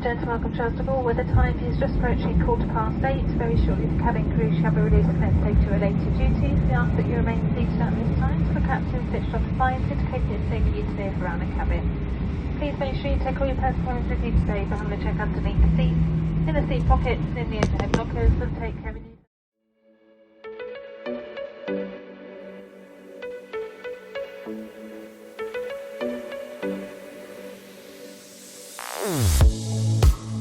Gentlemen, Constable, weather time is just approaching 8:15. Very shortly the cabin crew shall be released and take to related duties. We ask that you remain seated at this time so the captain switched off the lights indicating it's safe for you to move around the cabin. Please make sure you take all your personal items with you today, but having a check underneath the seats, in the seat pockets and in the overhead lockers, and take care of you.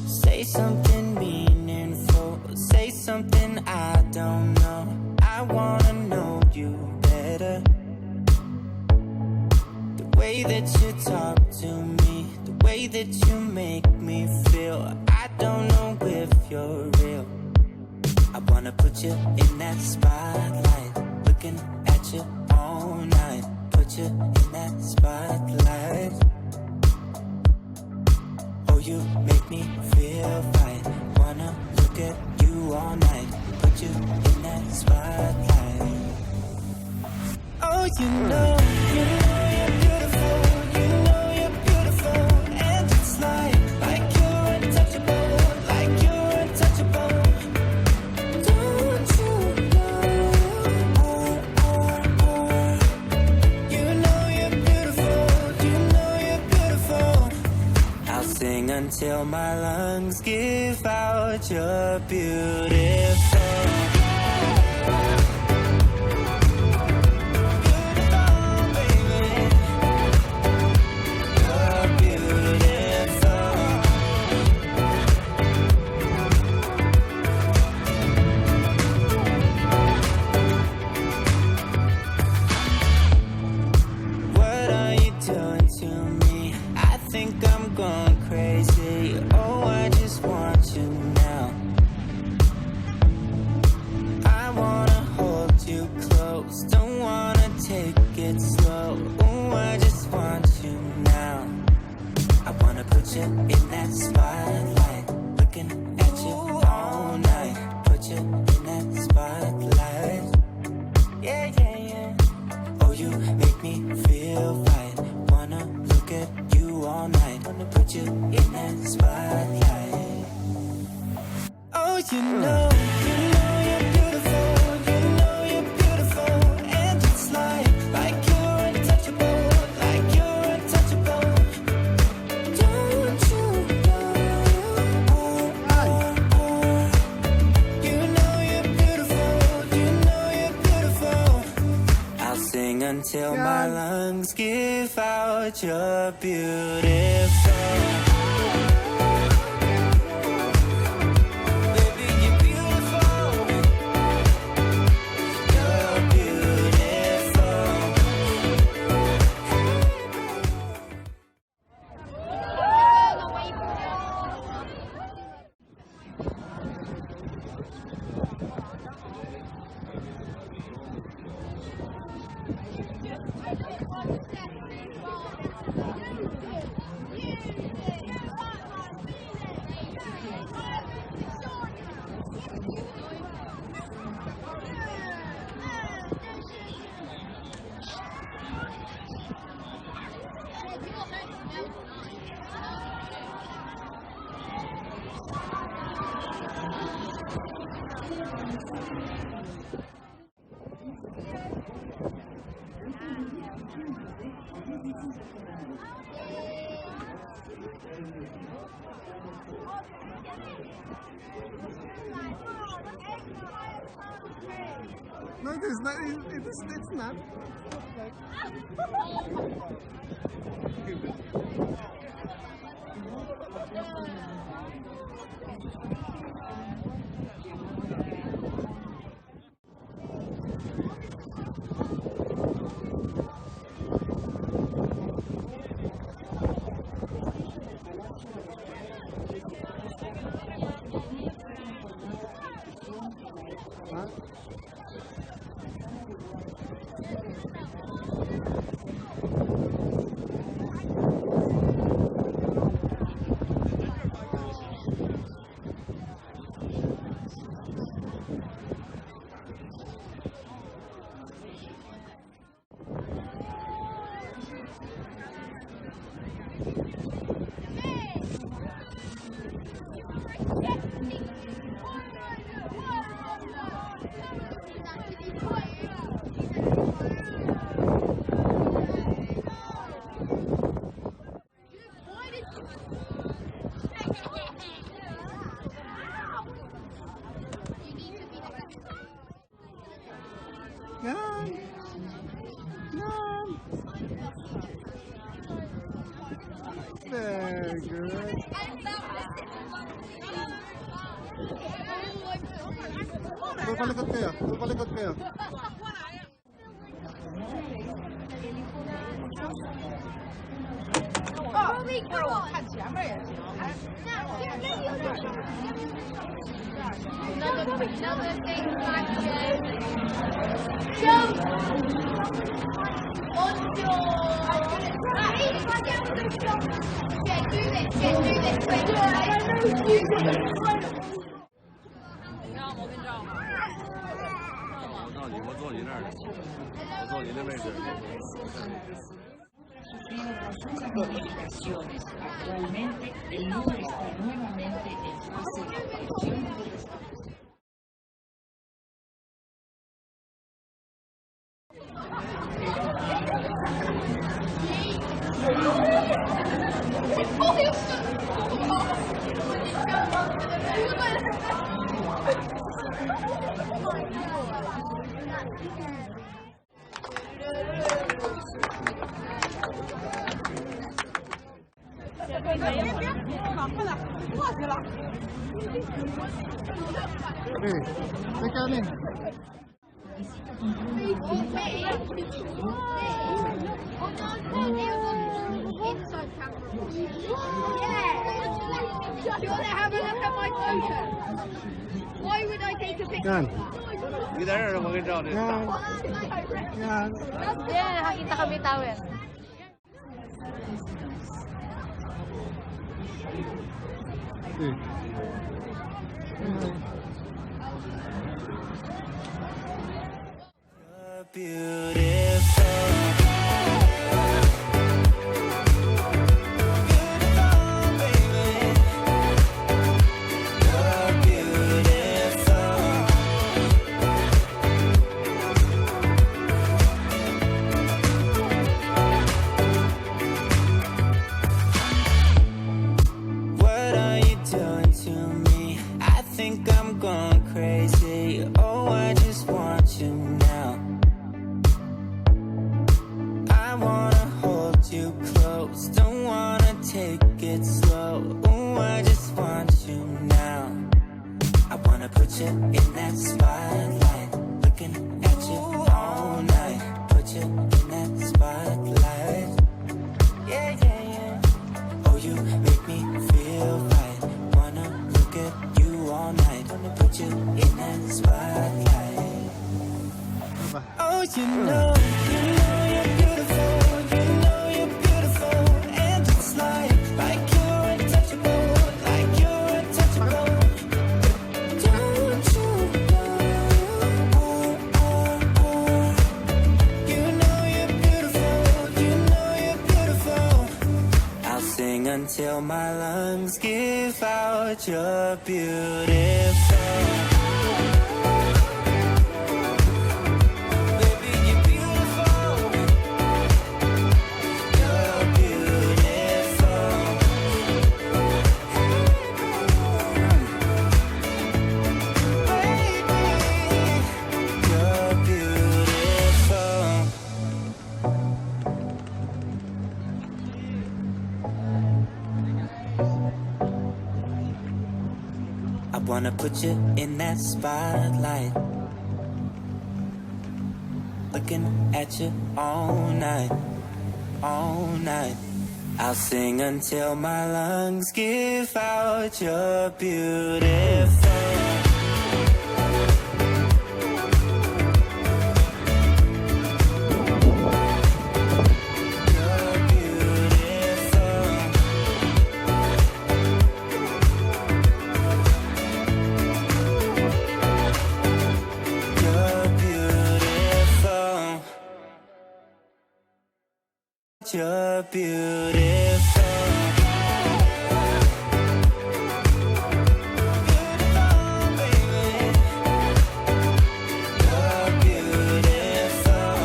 Say something meaningful, say something I don't know. I wanna know you better. The way that you talk to me, the way that you make me feel. I don't know if you're real. I wanna put you in that spotlight, looking at you all night. Put you in that spotlight. You make me feel right. Wanna look at you all night. Put you in that spotlight. Oh, you know you're beautiful. You know you're beautiful. And it's like you're untouchable. Like you're untouchable. Don't you know? You know you're beautiful. You know you're beautiful. I'll sing until my lungs give out. You're beautiful. Until my lungs give out. You're beautiful. No, it is not. It's not. Very good. Palikot kayo. Palikot kayo. Complicaciones. Actualmente el Louvre está nuevamente en fase de aparición de los Why would I take a picture? Yan. Yan. Yan. Yeah, nakakita kami tower. What are you doing to me? I think I'm going crazy. Oh, I just want you now. I wanna hold you close, don't wanna take it slow. Oh, I just want you now. I wanna put you in that spotlight, looking at you all night. Put you in that spotlight. Yeah, yeah, yeah. Oh, you make me feel right. Wanna look at you all night. Wanna put you in that spotlight. Oh, you know you're beautiful. You know you're beautiful. And it's like you're untouchable. Like you're untouchable. Don't you know you know you're beautiful. You know you're beautiful. I'll sing until my lungs give out. You're beautiful. Baby, you're beautiful. You're beautiful. Baby, you're put you in that spotlight, looking at you all night, all night. I'll sing until my lungs give out. You're beautiful. You're beautiful. Beautiful, baby. You're beautiful.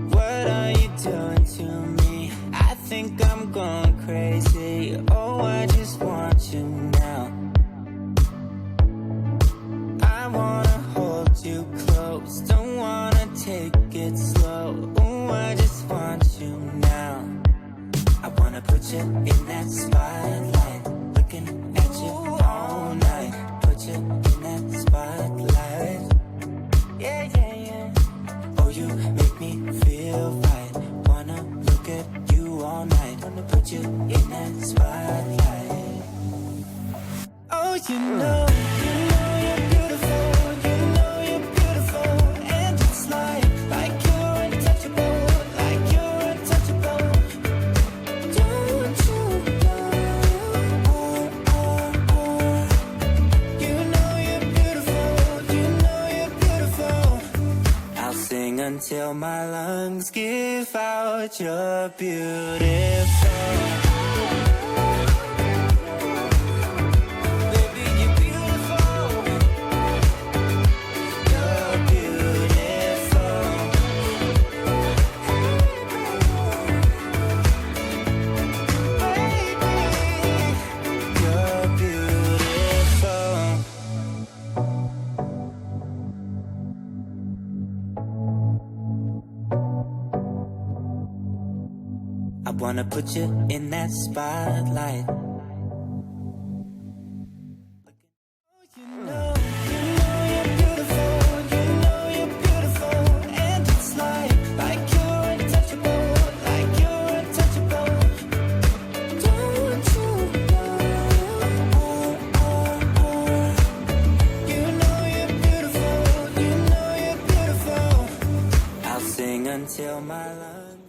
What are you doing to me? I think I'm going crazy. Oh, I just want you now. I wanna hold you close, don't wanna take it slow. Ooh, I just want you now. I wanna put you in that spotlight, looking at you all night. Put you in that spotlight. Yeah, yeah, yeah. Oh, you make me feel right. Wanna look at you all night. Wanna put you in that spotlight. Oh, you know you're beautiful. You know you're beautiful. And it's like you're untouchable. Like you're untouchable. Don't you know? Oh, oh, oh. You know you're beautiful. You know you're beautiful. I'll sing until my lungs give out. You're beautiful. I wanna put you in that spotlight. You know you're beautiful. You know you're beautiful. And it's like you're untouchable. Like you're untouchable. Don't you know? Oh, oh, oh. You know you're beautiful. You know you're beautiful. I'll sing until my lungs